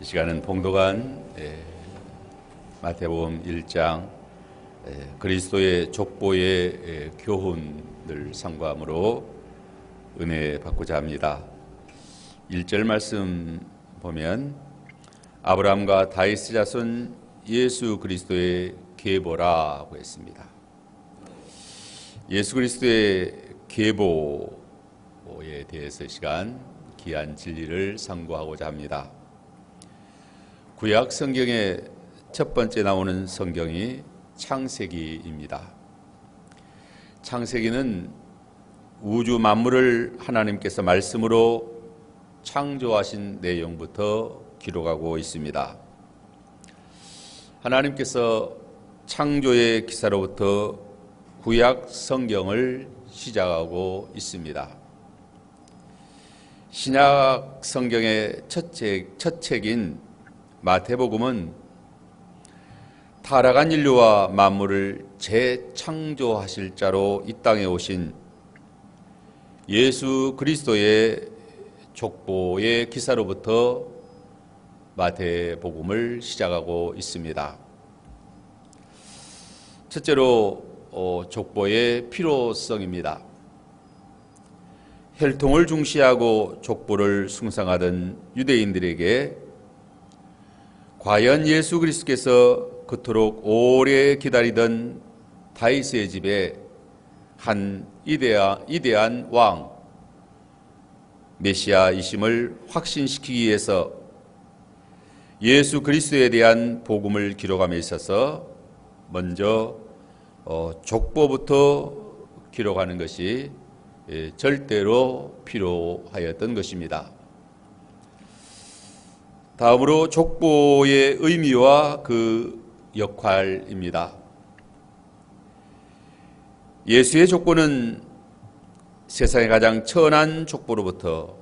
이 시간은 봉독한 마태복음 1장 그리스도의 족보의 교훈을 상고함으로 은혜 받고자 합니다. 1절 말씀 보면 아브라함과 다윗의 자손 예수 그리스도의 계보라고 했습니다. 예수 그리스도의 계보에 대해서 이 시간 귀한 진리를 상고하고자 합니다. 구약 성경의 첫 번째 나오는 성경이 창세기입니다. 창세기는 우주 만물을 하나님께서 말씀으로 창조하신 내용부터 기록하고 있습니다. 하나님께서 창조의 기사로부터 구약 성경을 시작하고 있습니다. 신약 성경의 첫 책인 마태복음은 타락한 인류와 만물을 재창조하실 자로 이 땅에 오신 예수 그리스도의 족보의 기사로부터 마태복음을 시작하고 있습니다. 첫째로 족보의 필요성입니다. 혈통을 중시하고 족보를 숭상하던 유대인들에게 과연 예수 그리스도께서 그토록 오래 기다리던 다윗의 집에 한 이대한 왕 메시아이심을 확신시키기 위해서 예수 그리스도에 대한 복음을 기록함에 있어서 먼저 족보부터 기록하는 것이 절대로 필요하였던 것입니다. 다음으로 족보의 의미와 그 역할입니다. 예수의 족보는 세상의 가장 천한 족보로부터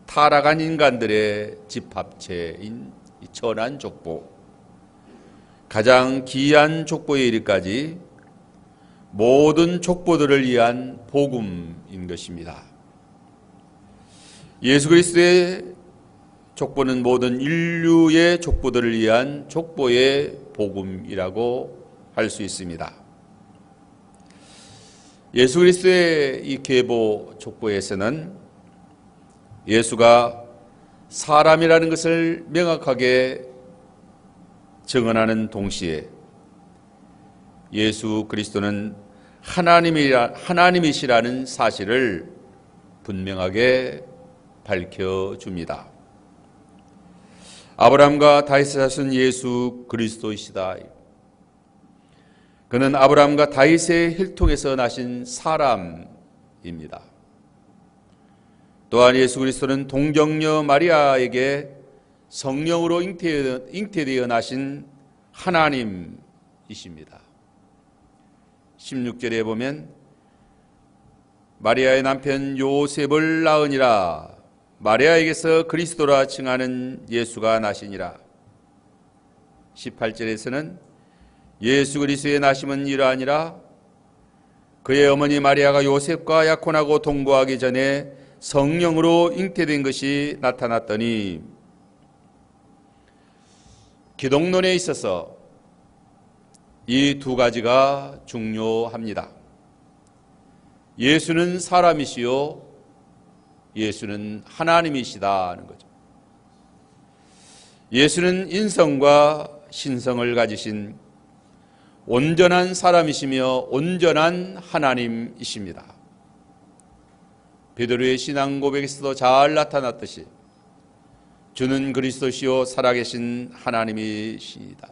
타락한 인간들의 집합체인 천한 족보, 가장 귀한 족보에 이르기까지 모든 족보들을 위한 복음인 것입니다. 예수 그리스도의 족보는 모든 인류의 족보들을 위한 족보의 복음이라고 할 수 있습니다. 예수 그리스도의 이 계보 족보에서는 예수가 사람이라는 것을 명확하게 증언하는 동시에 예수 그리스도는 하나님이시라는 사실을 분명하게 밝혀줍니다. 아브라함과 다윗의 자손 예수 그리스도이시다. 그는 아브라함과 다윗의 혈통에서 나신 사람입니다. 또한 예수 그리스도는 동정녀 마리아에게 성령으로 잉태되어 나신 하나님이십니다. 16절에 보면 마리아의 남편 요셉을 낳으니라 마리아에게서 그리스도라 칭하는 예수가 나시니라. 18절에서는 예수 그리스도의 나심은 이러하니라 그의 어머니 마리아가 요셉과 약혼하고 동거하기 전에 성령으로 잉태된 것이 나타났더니. 기독론에 있어서 이 두 가지가 중요합니다. 예수는 사람이시요 예수는 하나님이시다는 거죠. 예수는 인성과 신성을 가지신 온전한 사람이시며 온전한 하나님이십니다. 베드로의 신앙 고백에서도 잘 나타났듯이 주는 그리스도시요 살아계신 하나님이시다.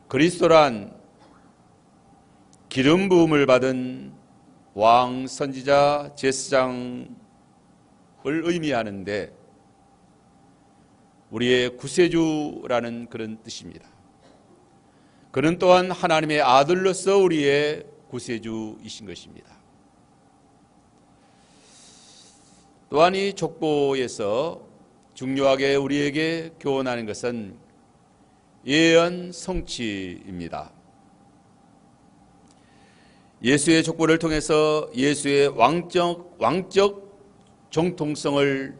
그리스도란 기름 부음을 받은 왕, 선지자, 제사장을 의미하는데 우리의 구세주라는 그런 뜻입니다. 그는 또한 하나님의 아들로서 우리의 구세주이신 것입니다. 또한 이 족보에서 중요하게 우리에게 교훈하는 것은 예언 성취입니다. 예수의 족보를 통해서 예수의 왕적 정통성을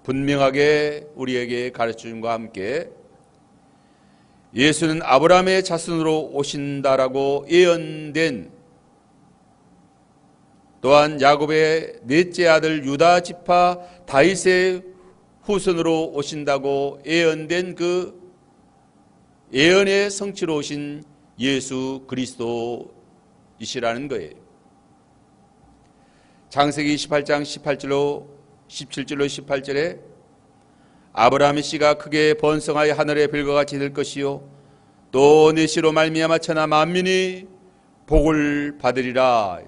분명하게 우리에게 가르쳐줌과 함께 예수는 아브라함의 자손으로 오신다라고 예언된, 또한 야곱의 넷째 아들 유다 지파 다윗의 후손으로 오신다고 예언된 그 예언의 성취로 오신 예수 그리스도이시라는 거예요. 창세기 28장 17절로 18절에 아브라함의 씨가 크게 번성하여 하늘의 별과 같이 될 것이요 또 내 씨로 말미암아 천하 만민이 복을 받으리라.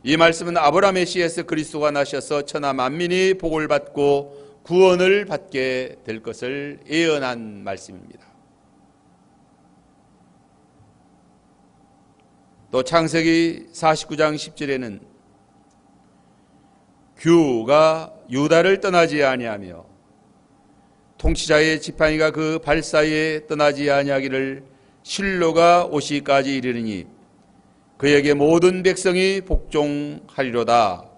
이 말씀은 아브라함의 씨에서 그리스도가 나셔서 천하 만민이 복을 받고 구원을 받게 될 것을 예언한 말씀입니다. 또 창세기 49장 10절에는 규가 유다를 떠나지 아니하며 통치자의 지팡이가 그 발 사이에 떠나지 아니하기를 실로가 오시기까지 이르리니 그에게 모든 백성이 복종하리로다.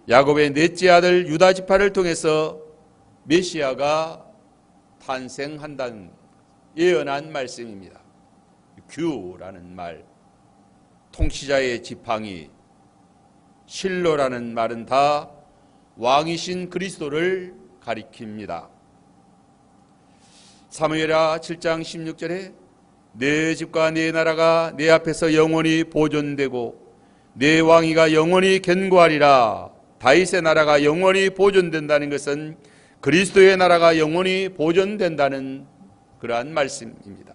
야곱의 넷째 아들 유다 지파를 통해서 메시아가 탄생한다는 예언한 말씀입니다. 규라는 말, 통치자의 지팡이, 실로라는 말은 다 왕이신 그리스도를 가리킵니다. 사무엘하 7장 16절에 내 집과 내 나라가 내 앞에서 영원히 보존되고 내 왕위가 영원히 견고하리라. 다윗의 나라가 영원히 보존된다는 것은 그리스도의 나라가 영원히 보존된다는 그러한 말씀입니다.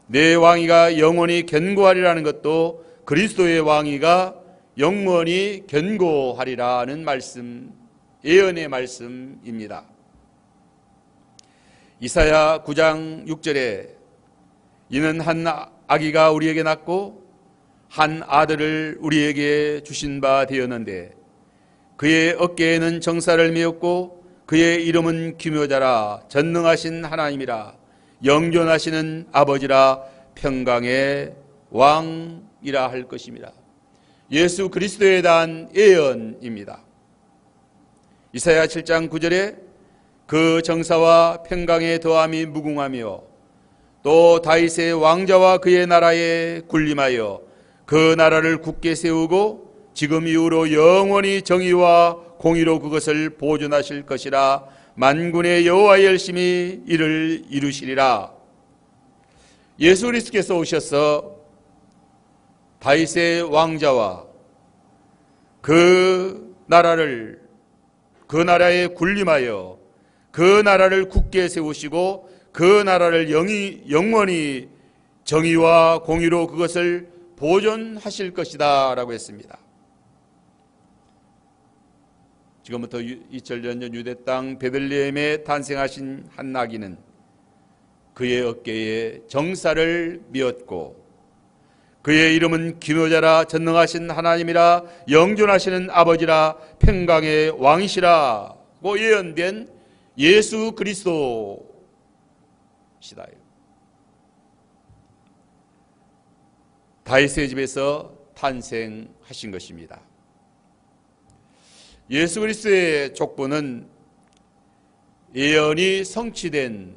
내 왕위가 영원히 견고하리라는 것도 그리스도의 왕위가 영원히 견고하리라는 말씀, 예언의 말씀입니다. 이사야 9장 6절에 이는 한 아기가 우리에게 낳고 한 아들을 우리에게 주신 바 되었는데 그의 어깨에는 정사를 메었고 그의 이름은 기묘자라 전능하신 하나님이라 영존하시는 아버지라 평강의 왕이라 할 것입니다. 예수 그리스도에 대한 예언입니다. 이사야 7장 9절에 그 정사와 평강의 더함이 무궁하며 또 다윗의 왕자와 그의 나라에 군림하여 그 나라를 굳게 세우고 지금 이후로 영원히 정의와 공의로 그것을 보존하실 것이라. 만군의 여호와의 열심히 이를 이루시리라. 예수 그리스도께서 오셔서 다윗의 왕자와 그 나라에 군림하여 그 나라를 굳게 세우시고 그 나라를 영원히 정의와 공의로 그것을 보존하실 것이다 라고 했습니다. 지금부터 2000년 전 유대 땅 베들레헴에 탄생하신 한 아기는 그의 어깨에 정사를 메었고 그의 이름은 기묘자라 전능하신 하나님이라 영존하시는 아버지라 평강의 왕이시라고 예언된 예수 그리스도시다. 다윗의 집에서 탄생하신 것입니다. 예수 그리스도의 족보는 예언이 성취된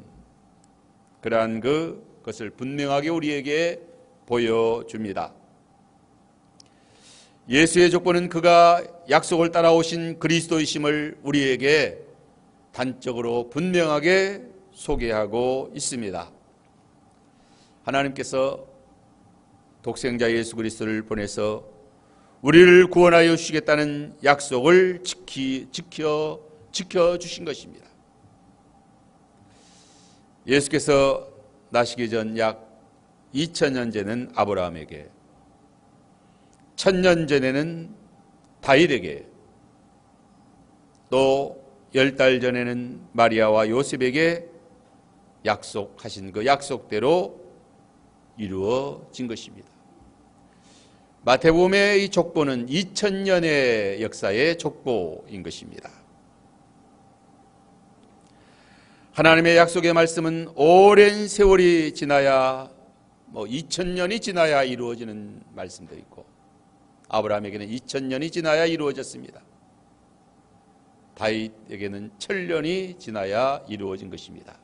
그러한 그것을 분명하게 우리에게 보여줍니다. 예수의 족보는 그가 약속을 따라오신 그리스도이심을 우리에게 단적으로 분명하게 소개하고 있습니다. 하나님께서 독생자 예수 그리스도를 보내서 우리를 구원하여 주시겠다는 약속을 지켜주신 것입니다. 예수께서 나시기 전 약 2000년 전에는 아브라함에게, 1000년 전에는 다윗에게, 또 10달 전에는 마리아와 요셉에게 약속하신 그 약속대로 이루어진 것입니다. 마태복음의 이 족보는 2000년의 역사의 족보인 것입니다. 하나님의 약속의 말씀은 오랜 세월이 지나야 2000년이 지나야 이루어지는 말씀도 있고 아브라함에게는 2000년이 지나야 이루어졌습니다. 다윗에게는 1000년이 지나야 이루어진 것입니다.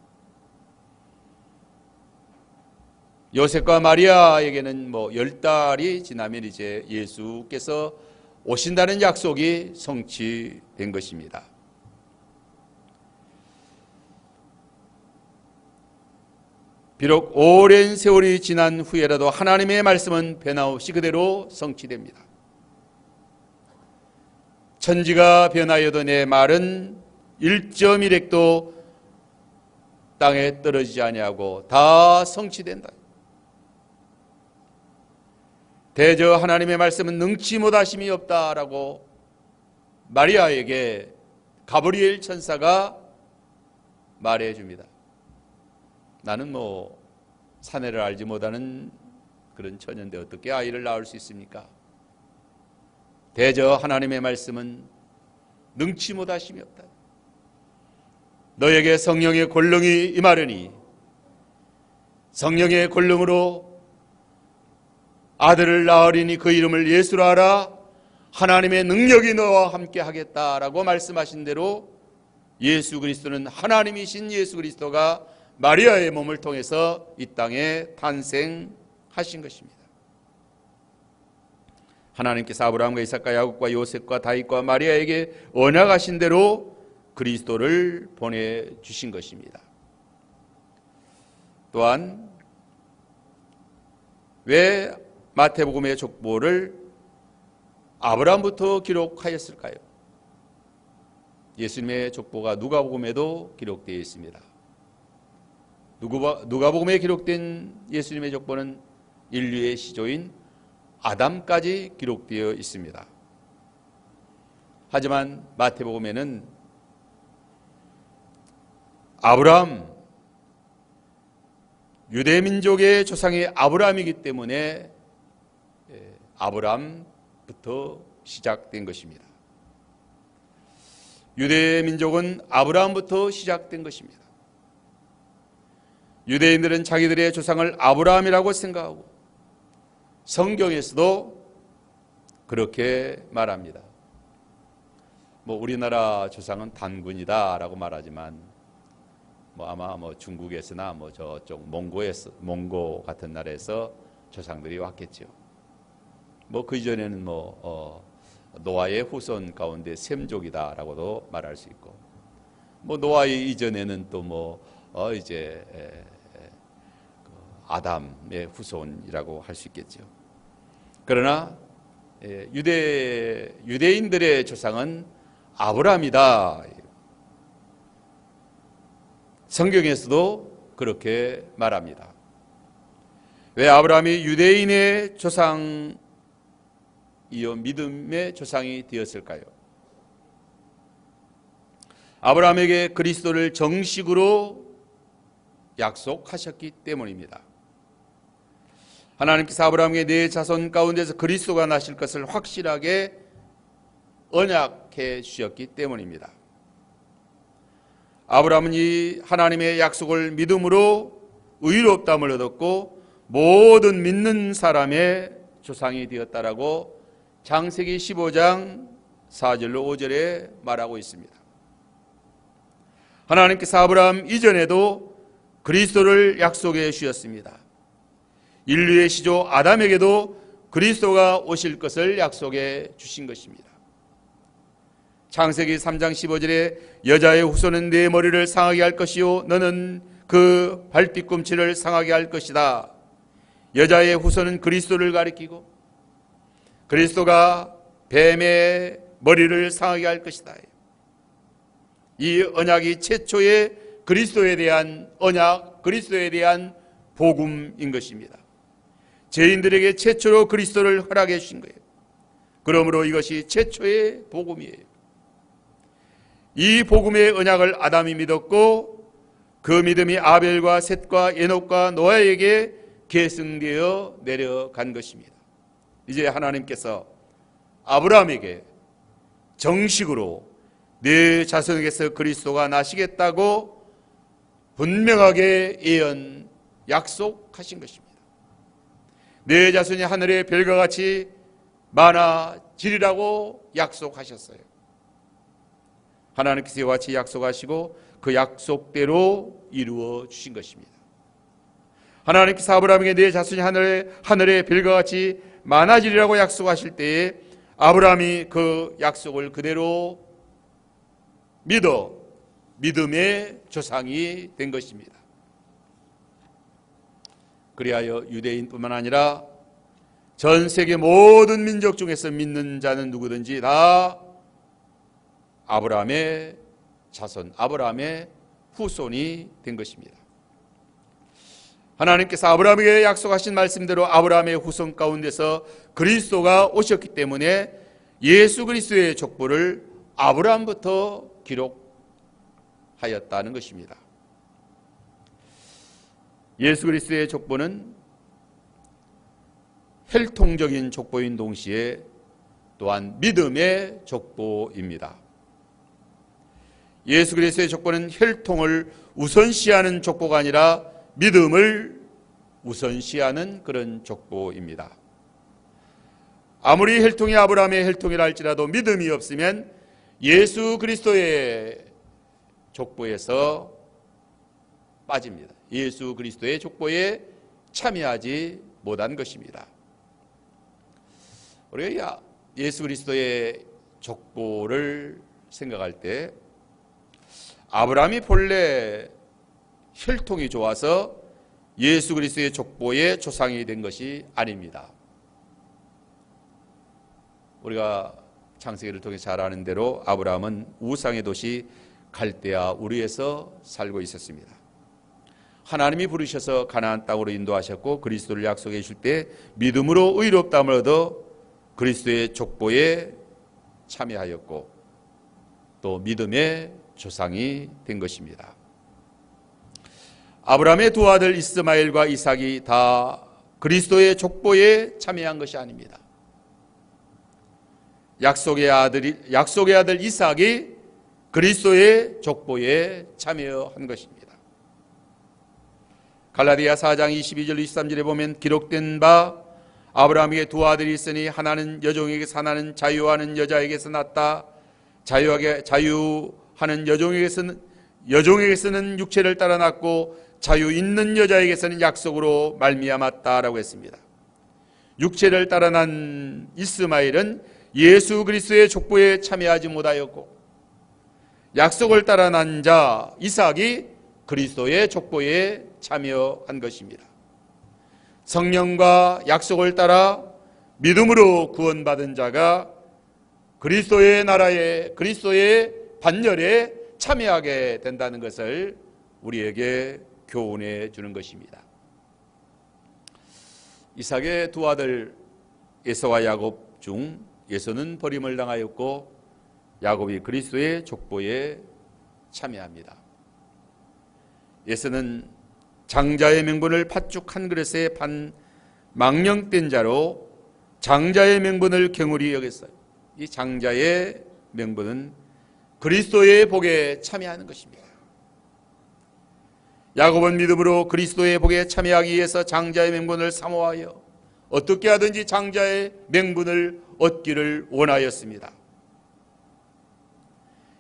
요셉과 마리아에게는 10달이 지나면 이제 예수께서 오신다는 약속이 성취된 것입니다. 비록 오랜 세월이 지난 후에라도 하나님의 말씀은 변함없이 그대로 성취됩니다. 천지가 변하여도 내 말은 1.1획도 땅에 떨어지지 아니하고 다 성취된다. 대저 하나님의 말씀은 능치 못하심이 없다라고 마리아에게 가브리엘 천사가 말해줍니다. 나는 사내를 알지 못하는 그런 처녀인데 어떻게 아이를 낳을 수 있습니까? 대저 하나님의 말씀은 능치 못하심이 없다. 너에게 성령의 권능이 임하려니 성령의 권능으로 아들을 낳으리니 그 이름을 예수로 하라. 하나님의 능력이 너와 함께 하겠다라고 말씀하신 대로 예수 그리스도는 하나님이신 예수 그리스도가 마리아의 몸을 통해서 이 땅에 탄생하신 것입니다. 하나님께서 아브라함과 이삭과 야곱과 요셉과 다윗과 마리아에게 언약하신 대로 그리스도를 보내주신 것입니다. 또한 왜 마태복음의 족보를 아브라함부터 기록하였을까요? 예수님의 족보가 누가복음에도 기록되어 있습니다. 누가복음에 기록된 예수님의 족보는 인류의 시조인 아담까지 기록되어 있습니다. 하지만 마태복음에는 아브라함, 유대민족의 조상이 아브라함이기 때문에 아브라함부터 시작된 것입니다. 유대민족은 아브라함부터 시작된 것입니다. 유대인들은 자기들의 조상을 아브라함이라고 생각하고 성경에서도 그렇게 말합니다. 우리나라 조상은 단군이다라고 말하지만 아마 중국에서나 저쪽 몽고 같은 나라에서 조상들이 왔겠죠. 그 이전에는 노아의 후손 가운데 셈족이다라고도 말할 수 있고, 노아의 이전에는 또 이제 아담의 후손이라고 할 수 있겠죠. 그러나 유대인들의 조상은 아브라함이다. 성경에서도 그렇게 말합니다. 왜 아브라함이 유대인의 조상이요 믿음의 조상이 되었을까요? 아브라함에게 그리스도를 정식으로 약속하셨기 때문입니다. 하나님께서 아브라함에게 네 자손 가운데서 그리스도가 나실 것을 확실하게 언약해 주셨기 때문입니다. 아브라함은 이 하나님의 약속을 믿음으로 의롭다함을 얻었고 모든 믿는 사람의 조상이 되었다라고 창세기 15장 4절로 5절에 말하고 있습니다. 하나님께서 아브라함 이전에도 그리스도를 약속해 주셨습니다. 인류의 시조 아담에게도 그리스도가 오실 것을 약속해 주신 것입니다. 창세기 3장 15절에 여자의 후손은 네 머리를 상하게 할 것이요 너는 그 발뒤꿈치를 상하게 할 것이다. 여자의 후손은 그리스도를 가리키고 그리스도가 뱀의 머리를 상하게 할 것이다. 이 언약이 최초의 그리스도에 대한 언약, 그리스도에 대한 복음인 것입니다. 죄인들에게 최초로 그리스도를 허락해 주신 거예요. 그러므로 이것이 최초의 복음이에요. 이 복음의 언약을 아담이 믿었고 그 믿음이 아벨과 셋과 에녹과 노아에게 계승되어 내려간 것입니다. 이제 하나님께서 아브라함에게 정식으로 네 자손에게서 그리스도가 나시겠다고 분명하게 예언 약속하신 것입니다. 네 자손이 하늘의 별과 같이 많아지리라고 약속하셨어요. 하나님께서 이와 같이 약속하시고 그 약속대로 이루어 주신 것입니다. 하나님께서 아브라함에게 내 자손이 하늘의 별과 같이 많아지리라고 약속하실 때에 아브라함이 그 약속을 그대로 믿어 믿음의 조상이 된 것입니다. 그리하여 유대인뿐만 아니라 전 세계 모든 민족 중에서 믿는 자는 누구든지 다 아브라함의 자손, 아브라함의 후손이 된 것입니다. 하나님께서 아브라함에게 약속하신 말씀대로 아브라함의 후손 가운데서 그리스도가 오셨기 때문에 예수 그리스도의 족보를 아브라함부터 기록하였다는 것입니다. 예수 그리스도의 족보는 혈통적인 족보인 동시에 또한 믿음의 족보입니다. 예수 그리스도의 족보는 혈통을 우선시하는 족보가 아니라 믿음을 우선시하는 그런 족보입니다. 아무리 혈통이 아브라함의 혈통이라 할지라도 믿음이 없으면 예수 그리스도의 족보에서 빠집니다. 예수 그리스도의 족보에 참여하지 못한 것입니다. 우리가 예수 그리스도의 족보를 생각할 때 아브라함이 본래 혈통이 좋아서 예수 그리스도의 족보의 조상이 된 것이 아닙니다. 우리가 창세기를 통해 잘 아는 대로 아브라함은 우상의 도시 갈대아 우르에서 살고 있었습니다. 하나님이 부르셔서 가나안 땅으로 인도하셨고 그리스도를 약속해 주실 때 믿음으로 의롭다함을 얻어 그리스도의 족보에 참여하였고 또 믿음의 조상이 된 것입니다. 아브라함의 두 아들 이스마엘과 이삭이 다 그리스도의 족보에 참여한 것이 아닙니다. 약속의 아들 이삭이 그리스도의 족보에 참여한 것입니다. 갈라디아 4장 22절 23절에 보면 기록된 바 아브라함에게 두 아들이 있으니 하나는 여종에게서 하나는 자유하는 여자에게서 났다. 자유하는 여종에게서는 육체를 따라 났고 자유 있는 여자에게서는 약속으로 말미암았다라고 했습니다. 육체를 따라 난 이스마엘은 예수 그리스도의 족보에 참여하지 못하였고 약속을 따라 난 자 이삭이 그리스도의 족보에 참여한 것입니다. 성령과 약속을 따라 믿음으로 구원받은 자가 그리스도의 나라에 그리스도의 반열에 참여하게 된다는 것을 우리에게 교훈해 주는 것입니다. 이삭의 두 아들 에서와 야곱 중 에서는 버림을 당하였고 야곱이 그리스도의 족보에 참여합니다. 에서는 장자의 명분을 팥죽 한 그릇에 판 망령된 자로 장자의 명분을 경홀히 여겼어요. 이 장자의 명분은 그리스도의 복에 참여하는 것입니다. 야곱은 믿음으로 그리스도의 복에 참여하기 위해서 장자의 명분을 사모하여 어떻게 하든지 장자의 명분을 얻기를 원하였습니다.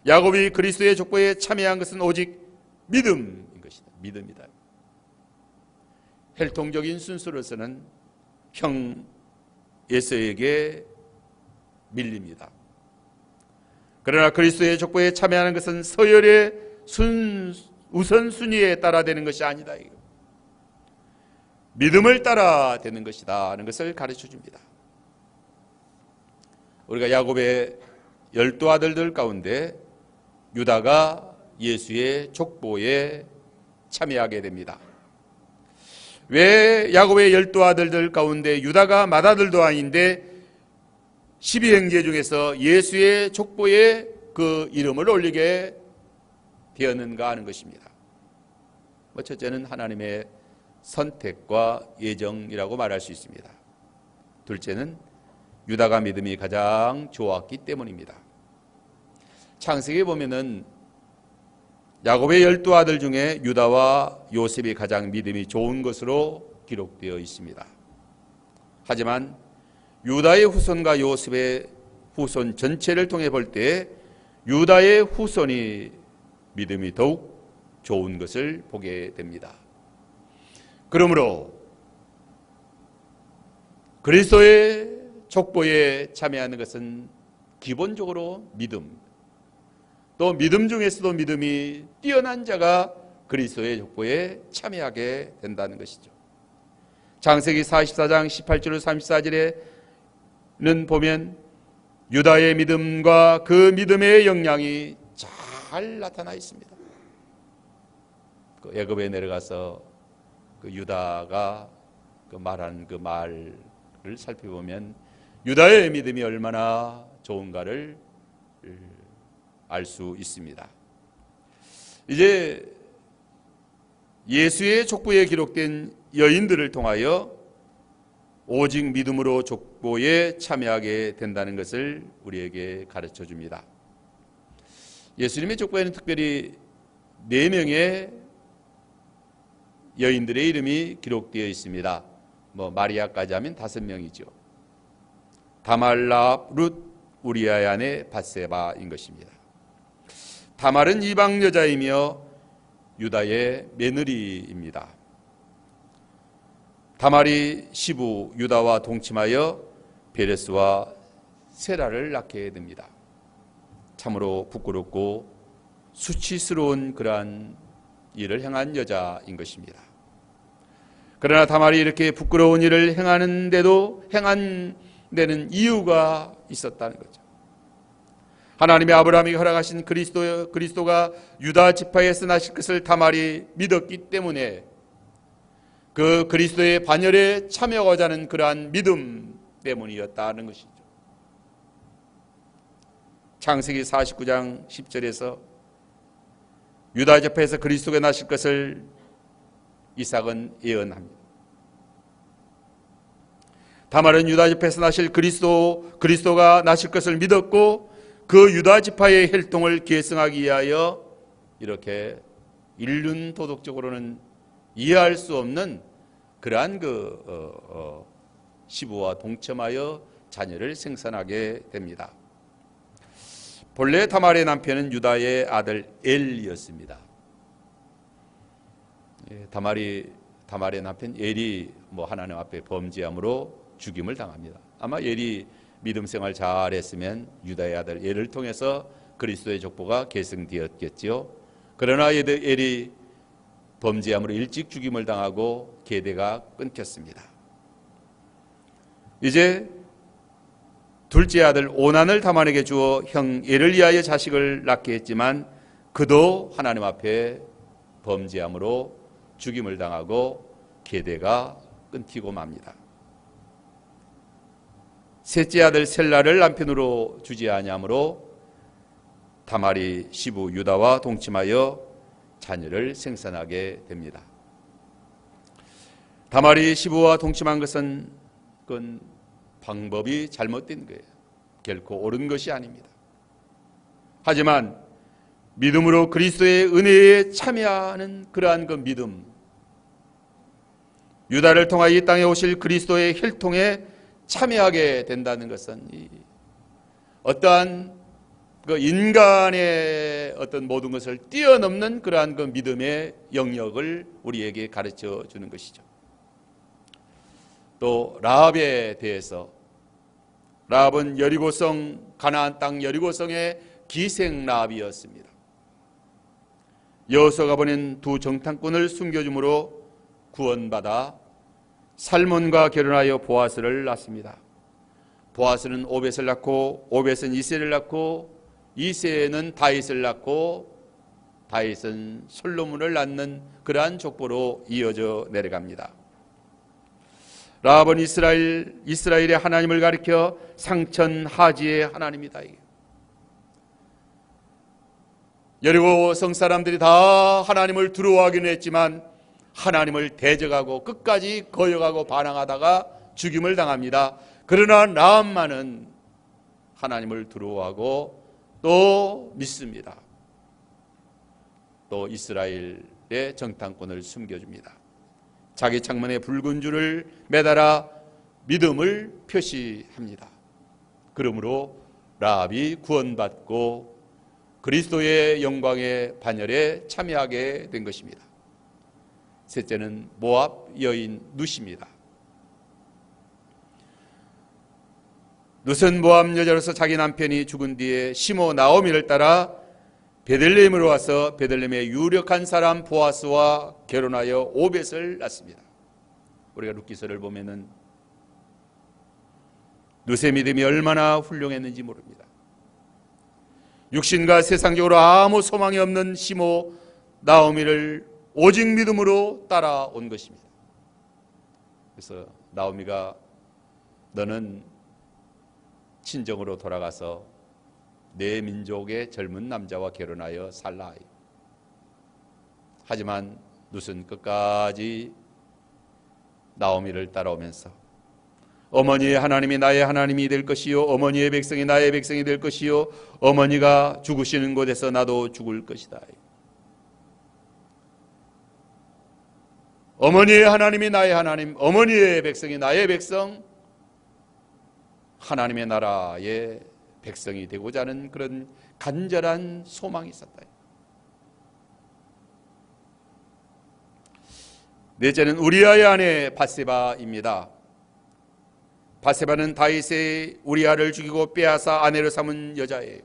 야곱이 그리스도의 족보에 참여한 것은 오직 믿음인 것이다. 믿음이다. 혈통적인 순서로서는 형 에서에게 밀립니다. 그러나 그리스도의 족보에 참여하는 것은 서열의 우선순위에 따라 되는 것이 아니다. 믿음을 따라 되는 것이다 하는 것을 가르쳐 줍니다. 우리가 야곱의 12아들들 가운데 유다가 예수의 족보에 참여하게 됩니다. 왜 야곱의 12아들들 가운데 유다가 맏아들도 아닌데 12형제 중에서 예수의 족보에 그 이름을 올리게 되었는가 하는 것입니다. 첫째는 하나님의 선택과 예정이라고 말할 수 있습니다. 둘째는 유다가 믿음이 가장 좋았기 때문입니다. 창세기에 보면은 야곱의 12아들 중에 유다와 요셉이 가장 믿음이 좋은 것으로 기록되어 있습니다. 하지만 유다의 후손과 요셉의 후손 전체를 통해 볼 때 유다의 후손이 믿음이 더욱 좋은 것을 보게 됩니다. 그러므로 그리스도의 족보에 참여하는 것은 기본적으로 믿음, 또 믿음 중에서도 믿음이 뛰어난 자가 그리스도의 족보에 참여하게 된다는 것이죠. 창세기 44장 18절 34절에는 보면 유다의 믿음과 그 믿음의 영향이 잘 나타나 있습니다. 그 애굽에 내려가서 그 유다가 그 말한 그 말을 살펴보면 유다의 믿음이 얼마나 좋은가를 알 수 있습니다. 이제 예수의 족보에 기록된 여인들을 통하여 오직 믿음으로 족보에 참여하게 된다는 것을 우리에게 가르쳐 줍니다. 예수님의 족보에는 특별히 4명의 여인들의 이름이 기록되어 있습니다. 마리아까지 하면 5명이죠. 다말, 라합, 룻, 우리아의 아내 밧세바인 것입니다. 다말은 이방 여자이며 유다의 며느리입니다. 다말이 시부 유다와 동침하여 베레스와 세라를 낳게 됩니다. 참으로 부끄럽고 수치스러운 그러한 일을 행한 여자인 것입니다. 그러나 다말이 이렇게 부끄러운 일을 행한 데는 이유가 있었다는 거죠. 하나님의 아브라함에게 허락하신 그리스도가 유다 지파에서 나실 것을 다말이 믿었기 때문에 그 그리스도의 반열에 참여하고자 하는 그러한 믿음 때문이었다는 것이죠. 창세기 49장 10절에서 유다 지파에서 그리스도가 나실 것을 이삭은 예언합니다. 다말은 유다 지파에서 나실 그리스도가 나실 것을 믿었고 그 유다 지파의 혈통을 계승하기 위하여 이렇게 인륜 도덕적으로는 이해할 수 없는 그러한 시부와 동침하여 자녀를 생산하게 됩니다. 본래 다말의 남편은 유다의 아들 엘이었습니다. 다말의 남편 엘이 하나님 앞에 범죄함으로 죽임을 당합니다. 아마 엘이 믿음 생활 잘했으면 유다의 아들 엘을 통해서 그리스도의 족보가 계승되었겠지요. 그러나 엘이 범죄함으로 일찍 죽임을 당하고 계대가 끊겼습니다. 이제 둘째 아들 오난을 다말에게 주어 형 엘을 위하여 자식을 낳게 했지만 그도 하나님 앞에 범죄함으로 죽임을 당하고 계대가 끊기고 맙니다. 셋째 아들 셀라를 남편으로 주지 아니하므로 다말이 시부 유다와 동침하여 자녀를 생산하게 됩니다. 다말이 시부와 동침한 것은 그건 방법이 잘못된 거예요. 결코 옳은 것이 아닙니다. 하지만 믿음으로 그리스도의 은혜에 참여하는 그러한 그 믿음, 유다를 통하여 이 땅에 오실 그리스도의 혈통에 참여하게 된다는 것은 어떠한 그 인간의 어떤 모든 것을 뛰어넘는 그러한 그 믿음의 영역을 우리에게 가르쳐 주는 것이죠. 또 라합에 대해서, 라합은 여리고성, 가나안 땅 여리고성의 기생 라합이었습니다. 여호수아가 보낸 두 정탐꾼을 숨겨줌으로 구원받아 살몬과 결혼하여 보아스를 낳습니다. 보아스는 오벳을 낳고 오벳은 이새를 낳고 이새는 다윗을 낳고 다윗은 솔로몬을 낳는 그러한 족보로 이어져 내려갑니다. 라합은 이스라엘의 하나님을 가리켜 상천하지의 하나님이다. 여리고 성 사람들이 다 하나님을 두려워하기는 했지만 하나님을 대적하고 끝까지 거역하고 반항하다가 죽임을 당합니다. 그러나 라합만은 하나님을 두려워하고 또 믿습니다. 또 이스라엘의 정탐꾼을 숨겨줍니다. 자기 창문에 붉은 줄을 매달아 믿음을 표시합니다. 그러므로 라합이 구원받고 그리스도의 영광의 반열에 참여하게 된 것입니다. 셋째는 모압 여인 룻입니다. 룻은 모압 여자로서 자기 남편이 죽은 뒤에 시모 나오미를 따라 베들레헴으로 와서 베들레헴의 유력한 사람 보아스와 결혼하여 오벳을 낳습니다. 우리가 룻기서를 보면은 룻의 믿음이 얼마나 훌륭했는지 모릅니다. 육신과 세상적으로 아무 소망이 없는 시모 나오미를 오직 믿음으로 따라온 것입니다. 그래서 나오미가 너는 친정으로 돌아가서 내 민족의 젊은 남자와 결혼하여 살라. 하지만 룻은 끝까지 나오미를 따라오면서 어머니의 하나님이 나의 하나님이 될 것이요 어머니의 백성이 나의 백성이 될 것이요 어머니가 죽으시는 곳에서 나도 죽을 것이다. 어머니의 하나님이 나의 하나님, 어머니의 백성이 나의 백성, 하나님의 나라의 백성이 되고자 하는 그런 간절한 소망이 있었다. 넷째는 우리아의 아내 밧세바입니다. 밧세바는 다윗의 우리아를 죽이고 빼앗아 아내로 삼은 여자예요.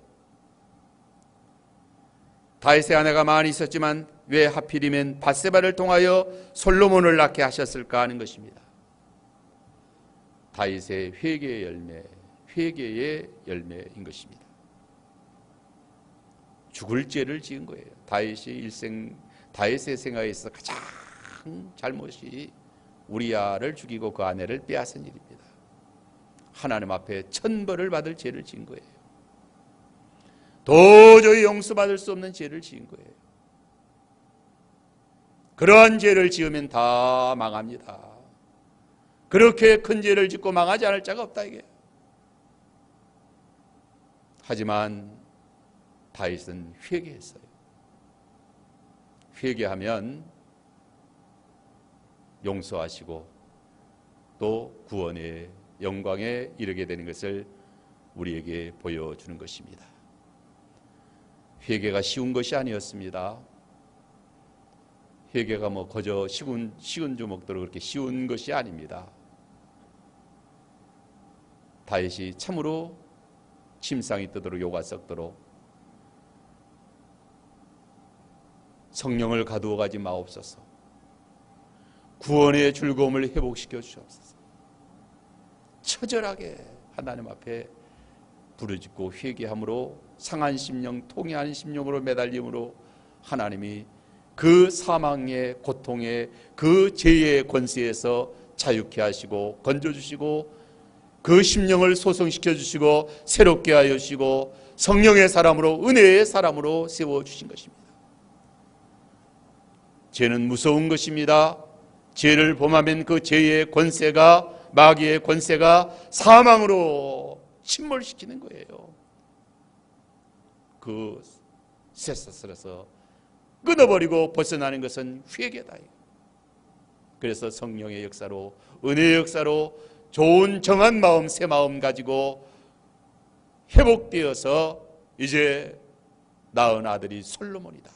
다윗의 아내가 많이 있었지만 왜 하필이면 밧세바를 통하여 솔로몬을 낳게 하셨을까 하는 것입니다. 다윗의 회개의 열매, 회개의 열매인 것입니다. 죽을 죄를 지은 거예요. 다윗의 생활에서 가장 잘못이 우리아를 죽이고 그 아내를 빼앗은 일입니다. 하나님 앞에 천벌을 받을 죄를 지은 거예요. 도저히 용서받을 수 없는 죄를 지은 거예요. 그러한 죄를 지으면 다 망합니다. 그렇게 큰 죄를 짓고 망하지 않을 자가 없다 이게. 하지만 다윗은 회개했어요. 회개하면 용서하시고 또 구원의 영광에 이르게 되는 것을 우리에게 보여주는 것입니다. 회개가 쉬운 것이 아니었습니다. 회개가 거저 쉬운 주먹대로 그렇게 쉬운 것이 아닙니다. 다윗이 참으로 침상이 뜨도록 요가 썩도록 성령을 가두어 가지 마옵소서. 구원의 즐거움을 회복시켜 주옵소서. 처절하게 하나님 앞에 부르짖고 회개함으로 상한 심령, 통해한 심령으로 매달림으로 하나님이 그 사망의 고통의 그 죄의 권세에서 자유케 하시고 건져주시고 그 심령을 소성시켜 주시고 새롭게 하여 주시고 성령의 사람으로 은혜의 사람으로 세워주신 것입니다. 죄는 무서운 것입니다. 죄를 범하면 그 죄의 권세가 마귀의 권세가 사망으로 침몰시키는 거예요. 그 쇠사슬에서 끊어버리고 벗어나는 것은 회개다. 그래서 성령의 역사로 은혜의 역사로 좋은 정한 마음 새 마음 가지고 회복되어서 이제 낳은 아들이 솔로몬이다.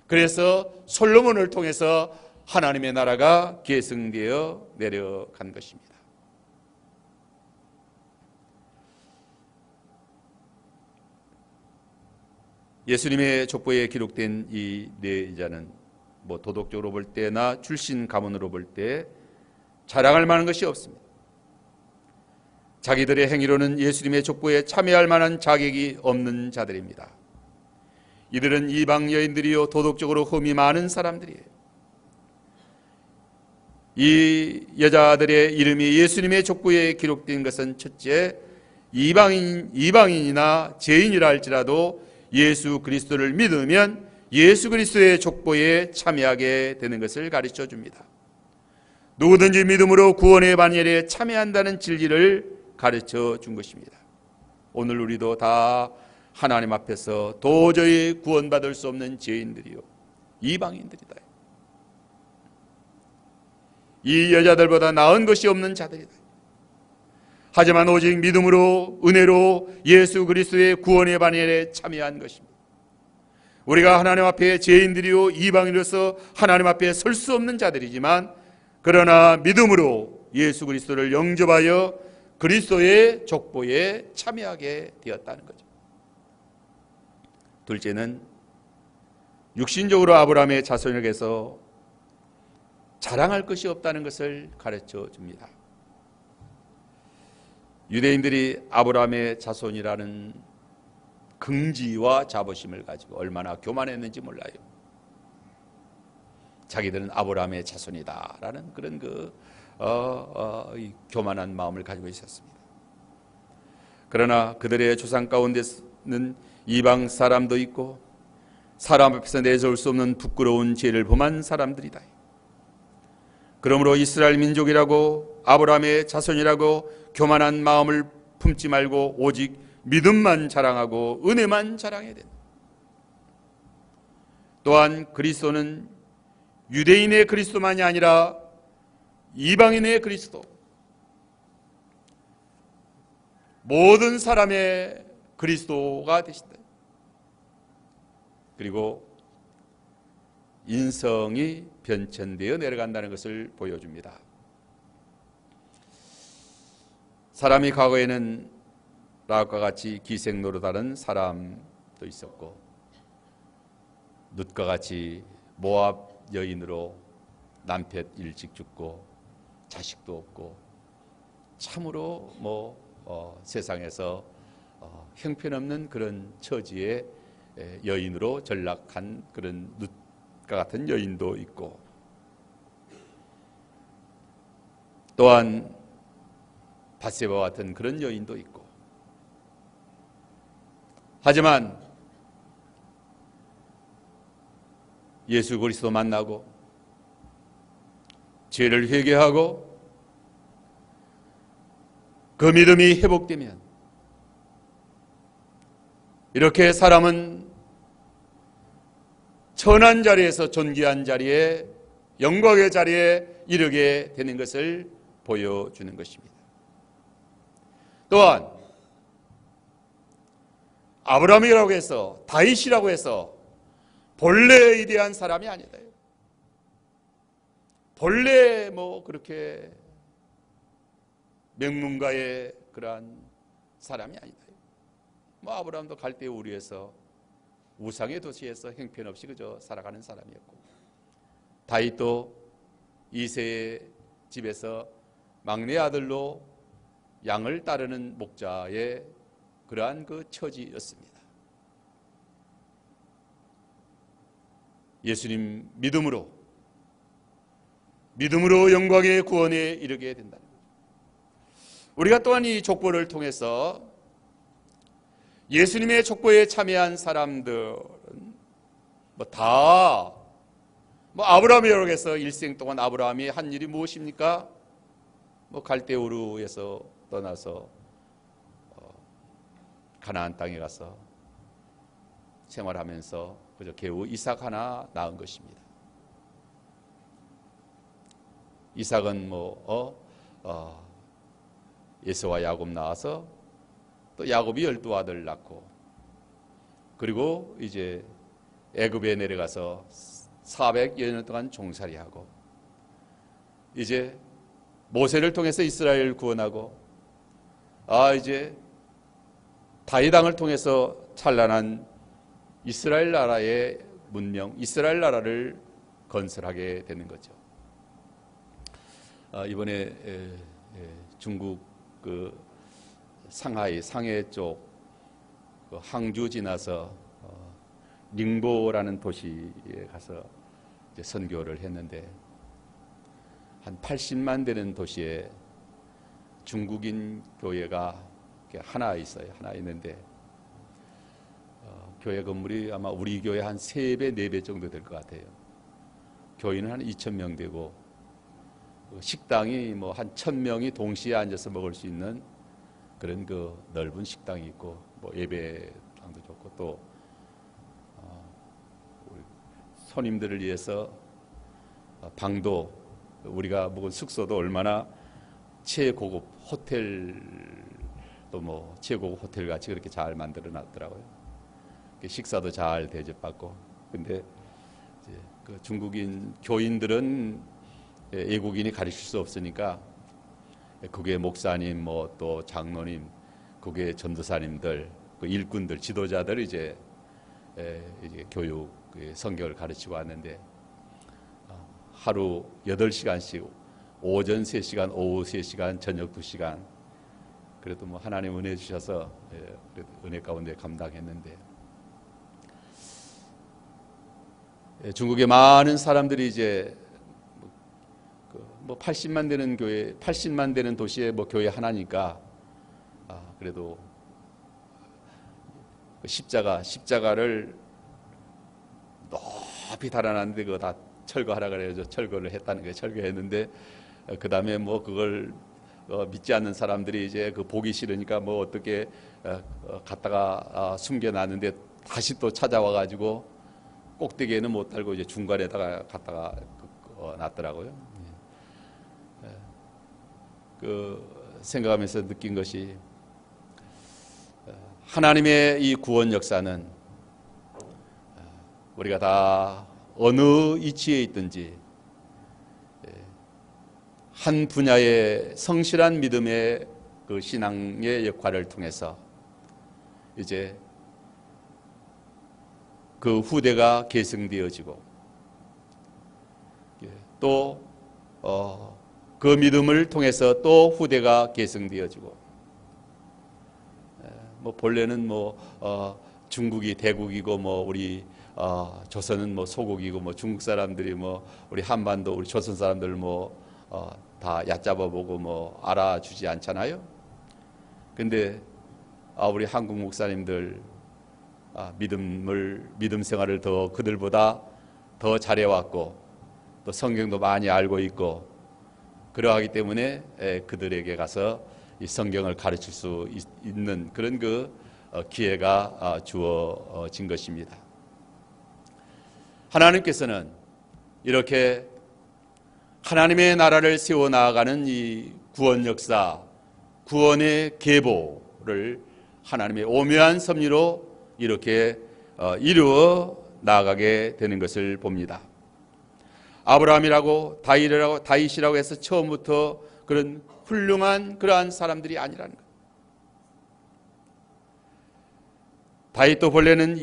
그래서 솔로몬을 통해서 하나님의 나라가 계승되어 내려간 것입니다. 예수님의 족보에 기록된 이 네 여자는 도덕적으로 볼 때나 출신 가문으로 볼 때 자랑할 만한 것이 없습니다. 자기들의 행위로는 예수님의 족보에 참여할 만한 자격이 없는 자들입니다. 이들은 이방 여인들이요 도덕적으로 흠이 많은 사람들이에요. 이 여자들의 이름이 예수님의 족보에 기록된 것은 첫째, 이방인이나 죄인이라 할지라도 예수 그리스도를 믿으면 예수 그리스도의 족보에 참여하게 되는 것을 가르쳐 줍니다. 누구든지 믿음으로 구원의 반열에 참여한다는 진리를 가르쳐 준 것입니다. 오늘 우리도 다 하나님 앞에서 도저히 구원받을 수 없는 죄인들이요 이방인들이다. 이 여자들보다 나은 것이 없는 자들이다. 하지만 오직 믿음으로 은혜로 예수 그리스도의 구원의 반열에 참여한 것입니다. 우리가 하나님 앞에 죄인들이요 이방인으로서 하나님 앞에 설 수 없는 자들이지만 그러나 믿음으로 예수 그리스도를 영접하여 그리스도의 족보에 참여하게 되었다는 거죠. 둘째는 육신적으로 아브라함의 자손에게서 자랑할 것이 없다는 것을 가르쳐 줍니다. 유대인들이 아브라함의 자손이라는 긍지와 자부심을 가지고 얼마나 교만했는지 몰라요. 자기들은 아브라함의 자손이다라는 그런 교만한 마음을 가지고 있었습니다. 그러나 그들의 조상 가운데는 이방 사람도 있고 사람 앞에서 내세울 수 없는 부끄러운 죄를 범한 사람들이다. 그러므로 이스라엘 민족이라고 아브라함의 자손이라고 교만한 마음을 품지 말고 오직 믿음만 자랑하고 은혜만 자랑해야 된다. 또한 그리스도는 유대인의 그리스도만이 아니라 이방인의 그리스도, 모든 사람의 그리스도가 되신다. 그리고 인성이 변천되어 내려간다는 것을 보여줍니다. 사람이 과거에는 라합과 같이 기생 노릇하는 사람도 있었고 룻과 같이 모압 여인으로 남편 일찍 죽고 자식도 없고 참으로 세상에서 형편없는 그런 처지의 여인으로 전락한 그런 룻과 같은 여인도 있고 또한 밧세바와 같은 그런 여인도 있고 하지만 예수 그리스도 만나고 죄를 회개하고 그 믿음이 회복되면 이렇게 사람은 천한 자리에서 존귀한 자리에 영광의 자리에 이르게 되는 것을 보여주는 것입니다. 또한 아브라함이라고 해서 다윗이라고 해서 본래 위대한 사람이 아니다. 본래 그렇게 명문가의 그러한 사람이 아니다. 아브라함도 갈대 우리에서 우상의 도시에서 형편없이 그저 살아가는 사람이었고 다윗도 이새의 집에서 막내 아들로 양을 따르는 목자의 그러한 그 처지였습니다. 예수님 믿음으로 영광의 구원에 이르게 된다는 거죠. 우리가 또한 이 족보를 통해서 예수님의 족보에 참여한 사람들은 다 아브라함이라고 해서 일생 동안 아브라함이 한 일이 무엇입니까? 갈대우르에서 떠나서 가나안 땅에 가서 생활하면서 그저 겨우 이삭 하나 낳은 것입니다. 이삭은 에서와 야곱 낳아서 또 야곱이 12아들 낳고 그리고 이제 애굽에 내려가서 400여 년 동안 종살이하고 이제 모세를 통해서 이스라엘을 구원하고 이제 다윗 왕을 통해서 찬란한 이스라엘 나라의 문명, 이스라엘 나라를 건설하게 되는 거죠. 이번에 중국 상해 쪽 항주 지나서 닝보라는 도시에 가서 이제 선교를 했는데 한 80만 되는 도시에 중국인 교회가 하나 있어요. 하나 있는데 교회 건물이 아마 우리 교회 한 3배, 4배 정도 될 것 같아요. 교인은 한 2,000명 되고 식당이 한 1,000명이 동시에 앉아서 먹을 수 있는 그런 넓은 식당이 있고 예배당도 좋고 또 우리 손님들을 위해서 방도 우리가 묵은 숙소도 얼마나 최고급 호텔도 뭐 최고급 호텔 같이 그렇게 잘 만들어 놨더라고요. 식사도 잘 대접받고. 근데 이제 그 중국인 교인들은 외국인이 가르칠 수 없으니까 그게 목사님, 뭐 또 장로님, 그게 전도사님들, 그 일꾼들, 지도자들 이제 교육, 성경을 가르치고 왔는데 하루 8시간씩 오전 3시간, 오후 3시간, 저녁 2시간. 그래도 뭐 하나님 은혜 주셔서 그래도 은혜 가운데 감당했는데 중국의 많은 사람들이 이제 뭐 80만 되는 교회, 80만 되는 도시에 뭐 교회 하나니까 그래도 십자가를 높이 달아놨는데 그거 다 철거하라 그래서 철거를 했다는 거예요. 철거했는데 그 다음에 뭐 그걸 믿지 않는 사람들이 이제 그 보기 싫으니까 뭐 어떻게 갖다가 숨겨놨는데 다시 또 찾아와 가지고 꼭대기에는 못 달고 이제 중간에다가 갖다가 놨더라고요. 그 생각하면서 느낀 것이 하나님의 이 구원 역사는 우리가 다 어느 이치에 있든지 한 분야의 성실한 믿음의 그 신앙의 역할을 통해서 이제 그 후대가 계승되어지고 또 그 믿음을 통해서 또 후대가 계승되어지고 뭐 본래는 뭐 중국이 대국이고 뭐 우리 조선은 뭐 소국이고 뭐 중국 사람들이 뭐 우리 한반도 우리 조선 사람들 뭐 다 얕잡아 보고 뭐 알아주지 않잖아요. 근데 우리 한국 목사님들 믿음 생활을 더 그들보다 더 잘해왔고 또 성경도 많이 알고 있고 그러하기 때문에 그들에게 가서 이 성경을 가르칠 수 있는 그런 그 기회가 주어진 것입니다. 하나님께서는 이렇게 하나님의 나라를 세워나가는 이 구원 역사, 구원의 계보를 하나님의 오묘한 섭리로 이렇게 이루어 나아가게 되는 것을 봅니다. 아브라함이라고 다윗이라고 해서 처음부터 그런 훌륭한 그러한 사람들이 아니라는 것. 다윗도 본래는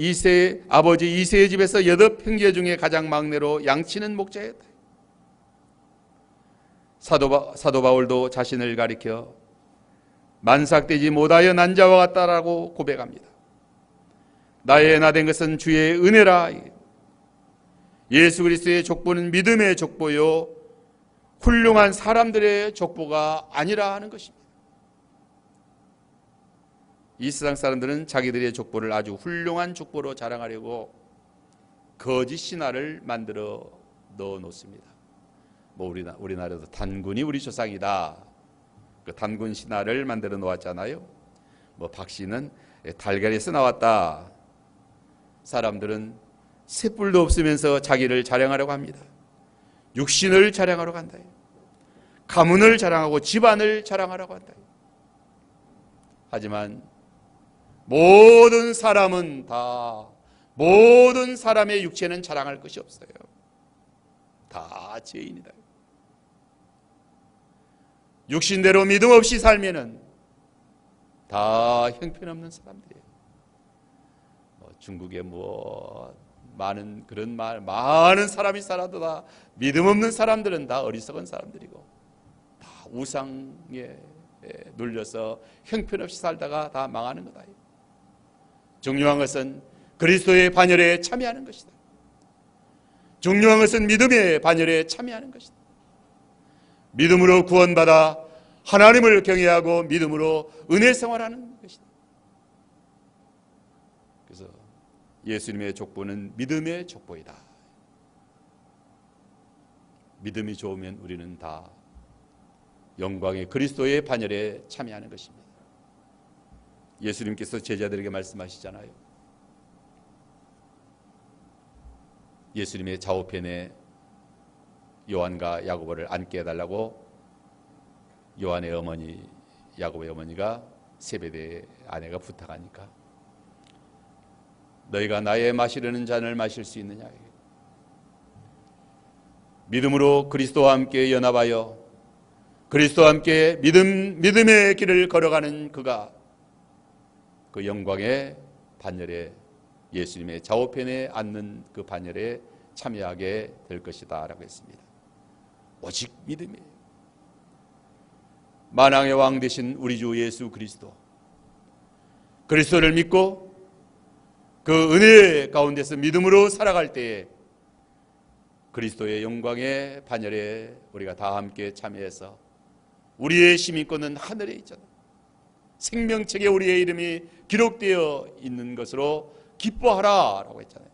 아버지 이새의 집에서 8 형제 중에 가장 막내로 양치는 목자였다. 사도 바울도 자신을 가리켜 만삭되지 못하여 난 자와 같다라고 고백합니다. 나의 나된 것은 주의 은혜라. 예수 그리스도의 족보는 믿음의 족보요 훌륭한 사람들의 족보가 아니라 하는 것입니다. 이 세상 사람들은 자기들의 족보를 아주 훌륭한 족보로 자랑하려고 거짓 신화를 만들어 넣어 놓습니다. 뭐 우리나라도 단군이 우리 조상이다. 그 단군 신화를 만들어 놓았잖아요. 뭐 박씨는 달걀에서 나왔다. 사람들은 셋불도 없으면서 자기를 자랑하려고 합니다. 육신을 자랑하려고 한다. 가문을 자랑하고 집안을 자랑하려고 한다. 하지만 모든 사람의 육체는 자랑할 것이 없어요. 다 죄인이다. 육신대로 믿음 없이 살면은 다 형편없는 사람들이에요. 중국에 많은 사람이 살아도 다 믿음 없는 사람들은 다 어리석은 사람들이고 다 우상에 눌려서 형편없이 살다가 다 망하는 거다. 중요한 것은 그리스도의 반열에 참여하는 것이다. 중요한 것은 믿음의 반열에 참여하는 것이다. 믿음으로 구원받아 하나님을 경외하고 믿음으로 은혜 생활하는 것이다. 그래서 예수님의 족보는 믿음의 족보이다. 믿음이 좋으면 우리는 다 영광의 그리스도의 반열에 참여하는 것입니다. 예수님께서 제자들에게 말씀하시잖아요. 예수님의 좌우편에 요한과 야고보를 앉게 해달라고 요한의 어머니, 야곱의 어머니가 세베대의 아내가 부탁하니까 너희가 나의 마시려는 잔을 마실 수 있느냐. 믿음으로 그리스도와 함께 연합하여 그리스도와 함께 믿음의 길을 걸어가는 그가 그 영광의 반열에, 예수님의 좌우편에 앉는 그 반열에 참여하게 될 것이다 라고 했습니다. 오직 믿음이에요. 만왕의 왕 되신 우리 주 예수 그리스도를 믿고 그 은혜 가운데서 믿음으로 살아갈 때에 그리스도의 영광의 반열에 우리가 다 함께 참여해서 우리의 시민권은 하늘에 있잖아요. 생명책에 우리의 이름이 기록되어 있는 것으로 기뻐하라 라고 했잖아요.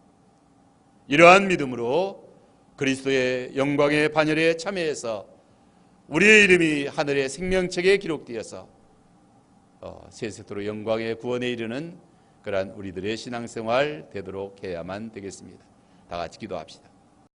이러한 믿음으로 그리스도의 영광의 반열에 참여해서 우리의 이름이 하늘의 생명책에 기록되어서 세세토록 영광의 구원에 이르는 그러한 우리들의 신앙생활 되도록 해야만 되겠습니다. 다 같이 기도합시다.